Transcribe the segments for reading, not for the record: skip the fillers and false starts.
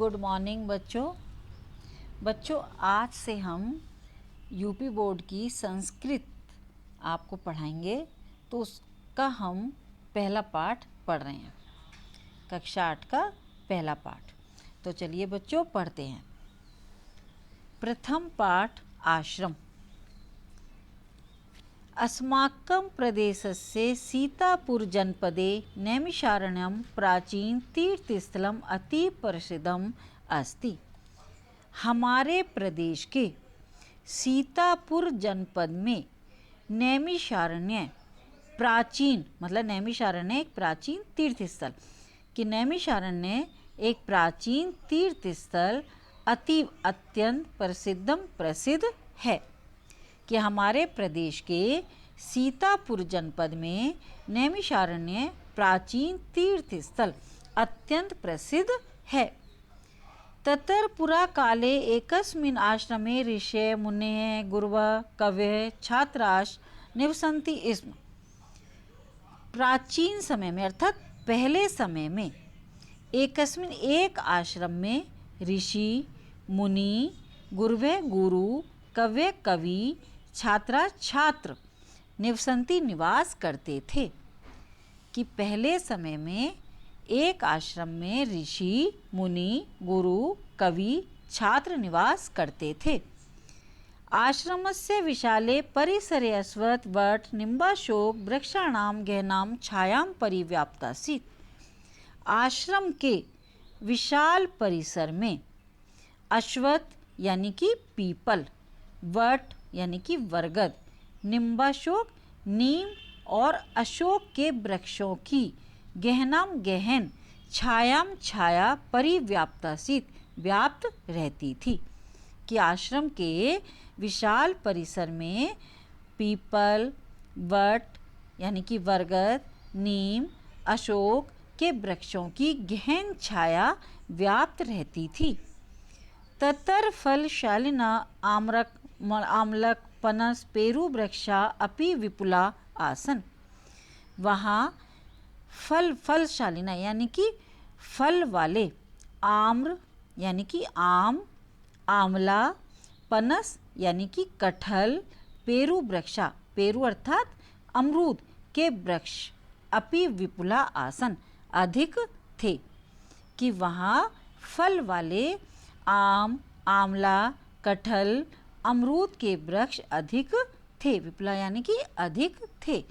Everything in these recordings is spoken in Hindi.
गुड मॉर्निंग बच्चों आज से हम यूपी बोर्ड की संस्कृत आपको पढ़ाएंगे। तो उसका हम पहला पाठ पढ़ रहे हैं, कक्षा 8 का पहला पाठ। तो चलिए बच्चों पढ़ते हैं। प्रथम पाठ आश्रम। अस्माकं प्रदेशस्य सीतापुर जनपदे नैमिषारण्यं प्राचीन तीर्थस्थलम् अति प्रसिद्धम् अस्ति। हमारे प्रदेश के सीतापुर जनपद में नैमिषारण्य प्राचीन, मतलब नैमिषारण्य एक प्राचीन तीर्थस्थल, कि नैमिषारण्य एक प्राचीन तीर्थस्थल अत्यंत प्रसिद्ध है। कि हमारे प्रदेश के सीतापुर जनपद में नैमिषारण्य प्राचीन तीर्थस्थल अत्यंत प्रसिद्ध है। ततर पुरा काले एकस्मिन् आश्रमे ऋषय मुनयः गुरवः कवयः छात्राश्च निवसन्ति स्म। प्राचीन समय में अर्थात पहले समय में एकस्मिन् एक आश्रम में ऋषि मुनि गुरवः गुरु कवयः कवि छात्रा छात्र निवसंती निवास करते थे। कि पहले समय में एक आश्रम में ऋषि मुनि गुरु कवि छात्र निवास करते थे। आश्रमस्य विशाले परिसरे अश्वत्थ वट निम्बाशोक वृक्षाणां गहनां छायां परिव्याप्तासीत्। आश्रम के विशाल परिसर में अश्वत्थ यानी कि पीपल, वट यानी कि बरगद, निम्बाशोक नीम और अशोक के वृक्षों की गहनाम गहन छायाम छाया परिव्याप्तासीत व्याप्त रहती थी। कि आश्रम के विशाल परिसर में पीपल, वट यानी कि बरगद, नीम, अशोक के वृक्षों की गहन छाया व्याप्त रहती थी। ततर फलशालिना आम्लक पनस पेरू वृक्षा अपि विपुला आसन। वहाँ फलशालिना यानी कि फल वाले, आम्र यानी कि आम, आंवला, पनस यानी कि कटहल, पेरू वृक्षा, पेरू अर्थात अमरूद के वृक्ष, अपि विपुला आसन अधिक थे। कि वहाँ फल वाले आम, आंवला, कटहल, अमरूद के वृक्ष अधिक थे। विपुला यानी कि अधिक थे।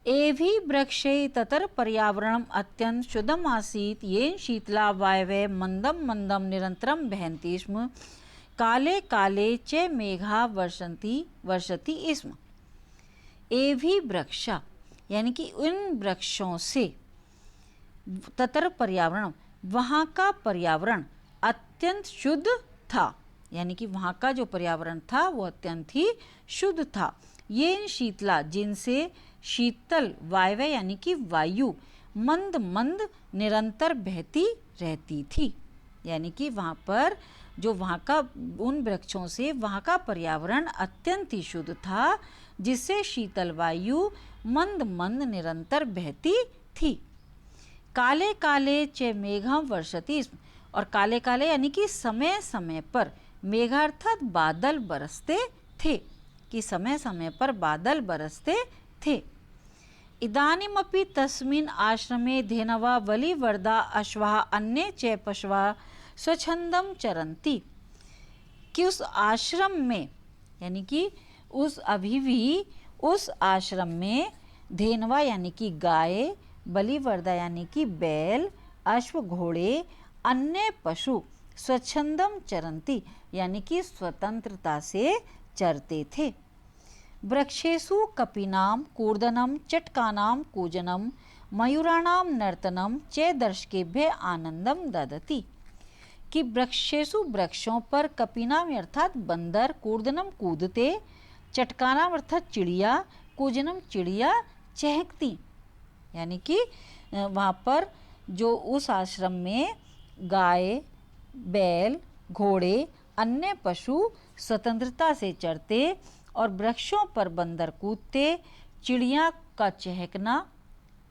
एभि वृक्षे ततर पर्यावरणम अत्यंत शुद्धम आसीत् येन शीतला वायवः मंदम मंदम निरंतरम बहन्ति स्म। काले काले च मेघा वर्षति स्म। एभि वृक्षा यानी कि उन वृक्षों से, ततर पर्यावरण वहाँ का पर्यावरण अत्यंत शुद्ध था। यानी कि वहाँ का जो पर्यावरण था वो अत्यंत ही शुद्ध था। ये शीतला जिनसे शीतल वायव्य यानी कि वायु मंद मंद निरंतर बहती रहती थी। यानी कि वहाँ पर जो वहाँ का उन वृक्षों से वहाँ का पर्यावरण अत्यंत ही शुद्ध था, जिससे शीतल वायु मंद मंद निरंतर बहती थी। काले काले च मेघम वर्षति, और काले काले यानी कि समय समय पर, मेघा अर्थात बादल बरसते थे। कि समय समय पर बादल बरसते थे। इदानीमपि तस्मिन् आश्रमे धेनवा बलिवर्दा अश्वाः अन्ये च पशवः स्वच्छंदम चरन्ति। कि उस आश्रम में यानी कि अभी भी उस आश्रम में धेनवा यानी कि गाय, बलिवर्दा यानी कि बैल, अश्व घोड़े, अन्य पशु स्वच्छंदम चरन्ति यानी कि स्वतंत्रता से चरते थे। वृक्षेषु कपीनां कूर्दनं चटकानां कूजनं मयूराणां नर्तनं च दर्शकेभ्य आनंदम ददति। कि वृक्षेषु वृक्षों पर, कपीनाम अर्थात बंदर, कूर्दनम कूदते, चटकानाम अर्थात चिड़िया, कूजनम चिड़िया चहकती। यानी कि वहाँ पर जो उस आश्रम में गाय, बैल, घोड़े, अन्य पशु स्वतंत्रता से चरते और वृक्षों पर बंदर कूदते, चिड़िया का चहकना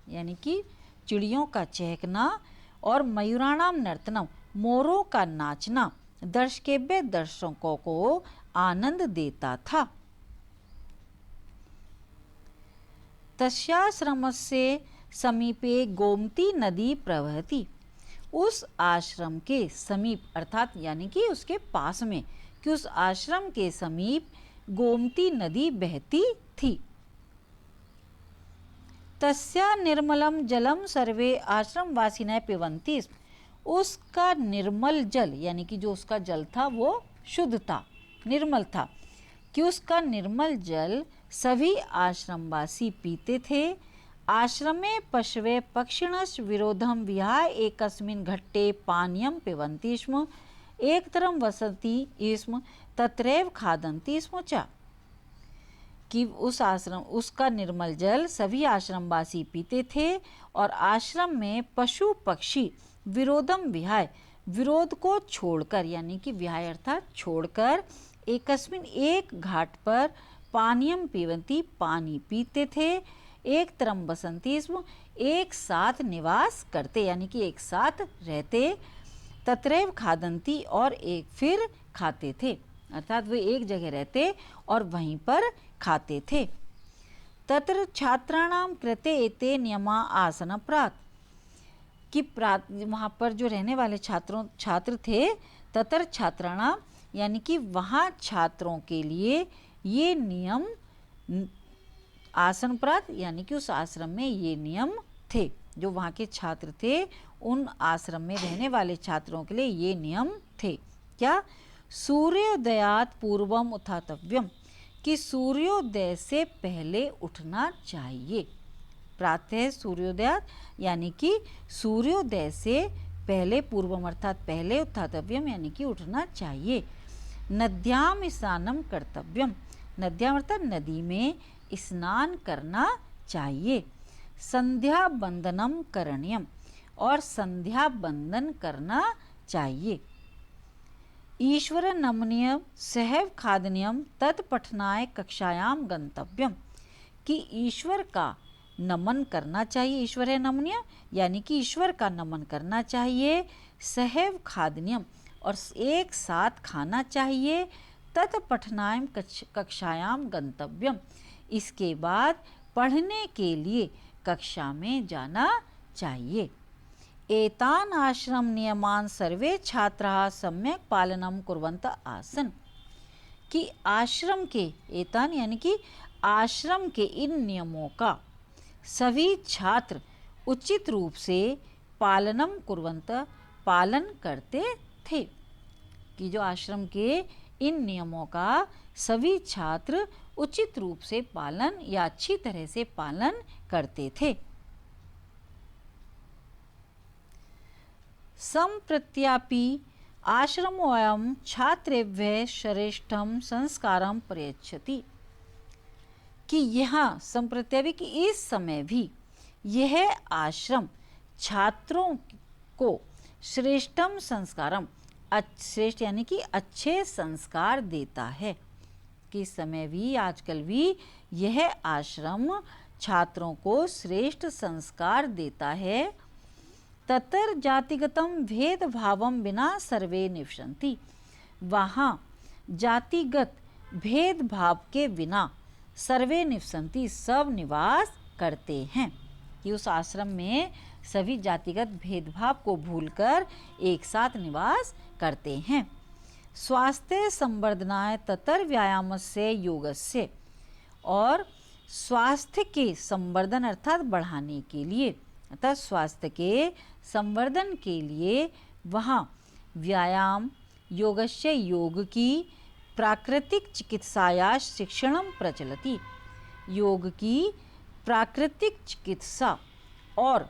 यानी कि चिड़ियों का चहकना और मयूराणाम नर्तनम, मोरों का नाचना दर्शकेभ्य, दर्शकों को आनंद देता था। तस्याश्रमस्य समीपे गोमती नदी प्रवहति, उस आश्रम के समीप अर्थात यानी कि उसके पास में, कि उस आश्रम के समीप गोमती नदी बहती थी। तस्या निर्मलम जलम सर्वे आश्रमवासिनः पिबन्ति, उसका निर्मल जल यानी कि जो उसका जल था वो शुद्ध था, निर्मल था, कि उसका निर्मल जल सभी आश्रमवासी पीते थे। आश्रमे पशवे पक्षिणश्च विरोधम विहाय एकस्मिन् घट्टे पानीयं पिबन्ति स्म, एकतरं वसन्ति स्म तत्रैव खादन्ति स्म च, कि उस आश्रम उसका निर्मल जल सभी आश्रमवासी पीते थे और आश्रम में पशु पक्षी विरोधम विहाय, विरोध को छोड़कर यानी कि विहाय अर्थात छोड़कर, एकस्मिन एक घाट पर पानीयम पीबन्ति पानी पीते थे, एक तरम बसंती स्म एक साथ निवास करते यानी कि एक साथ रहते, तत्रैव खादन्ति और एक फिर खाते थे, अर्थात वे एक जगह रहते और वहीं पर खाते थे। तत्र छात्राणां कृते एते नियमा आसन प्रात, कि वहाँ पर जो रहने वाले छात्र थे, तत्र छात्राणां यानी कि वहाँ छात्रों के लिए ये नियम आसन प्रात यानी कि उस आश्रम में ये नियम थे, जो वहाँ के छात्र थे उन आश्रम में रहने वाले छात्रों के लिए ये नियम थे। क्या? सूर्योदयात पूर्वम उत्थातव्यम, कि सूर्योदय से पहले उठना चाहिए। प्रातः सूर्योदयात यानी कि सूर्योदय से पहले, पूर्वम अर्थात पहले, उत्थातव्यम यानी कि उठना चाहिए। नद्याम स्नानम कर्तव्यम, नद्याम अर्थात नदी में स्नान करना चाहिए। संध्या बंदनम करणीयम, और संध्या बंदन करना चाहिए। ईश्वर नमनीय सहैव खादनीयम तत्पठनाय कक्षायाम गंतव्यम, कि ईश्वर का नमन करना चाहिए। ईश्वर है नमनीय यानी कि ईश्वर का नमन करना चाहिए। सहैव खादनीयम, और एक साथ खाना चाहिए। तत्पठनाय कक्षायाम गंतव्यम, इसके बाद पढ़ने के लिए कक्षा में जाना चाहिए। एतान आश्रम नियमान सर्वे छात्राः सम्यक पालनम कुर्वन्त आसन, कि आश्रम के, एतान यानी कि आश्रम के इन नियमों का सभी छात्र उचित रूप से पालनम कुर्वन्त, पालन करते थे, कि जो आश्रम के इन नियमों का सभी छात्र उचित रूप से पालन या अच्छी तरह से पालन करते थे। संप्रत्यापि आश्रमोऽयं छात्रेभ्यः श्रेष्ठं संस्कारं प्रयच्छति, कि यहाँ संप्रत्यापि कि इस समय भी यह आश्रम छात्रों को श्रेष्ठम संस्कारम, श्रेष्ठ यानी कि अच्छे संस्कार देता है, कि इस समय भी आजकल भी यह आश्रम छात्रों को श्रेष्ठ संस्कार देता है। ततर जातिगतम भेदभावम विना सर्वे निवसन्ति, वहाँ जातिगत भेदभाव के बिना सर्वे निवसन्ति, सब निवास करते हैं, कि उस आश्रम में सभी जातिगत भेदभाव को भूलकर एक साथ निवास करते हैं। स्वास्थ्य संवर्धनाय ततर व्यायामस्य योगस्य, और स्वास्थ्य के संवर्धन अर्थात बढ़ाने के लिए, अर्थात स्वास्थ्य के संवर्धन के लिए वहाँ व्यायाम, योगस्य योग की, प्राकृतिक चिकित्साया शिक्षणम प्रचलति, योग की प्राकृतिक चिकित्सा और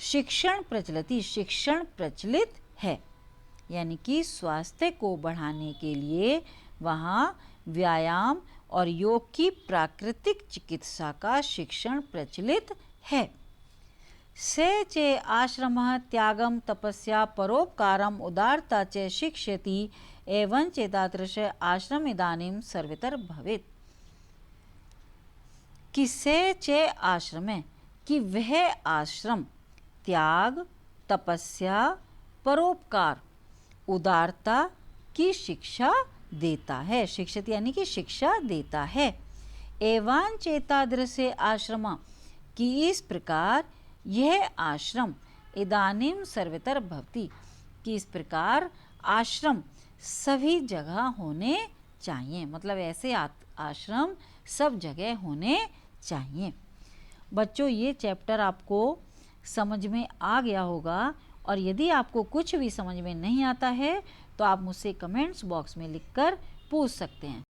शिक्षण प्रचलति, शिक्षण प्रचलित है, यानी कि स्वास्थ्य को बढ़ाने के लिए वहाँ व्यायाम और योग की प्राकृतिक चिकित्सा का शिक्षण प्रचलित है। से चे आश्रमः त्यागम तपस्या परोपकारम उदारता च शिक्षयति एवं चेतादृश आश्रम इदानीं सर्वतर भवेत्, कि से चे आश्रम है, कि वह आश्रम त्याग, तपस्या, परोपकार, उदारता की शिक्षा देता है। शिक्षित यानी कि शिक्षा देता है। एवं चेतादृश्य आश्रमा कि इस प्रकार यह आश्रम इदानीम सर्वतर भवति कि इस प्रकार आश्रम सभी जगह होने चाहिए, मतलब ऐसे आश्रम सब जगह होने चाहिए। बच्चों ये चैप्टर आपको समझ में आ गया होगा, और यदि आपको कुछ भी समझ में नहीं आता है तो आप मुझसे कमेंट्स बॉक्स में लिखकर पूछ सकते हैं।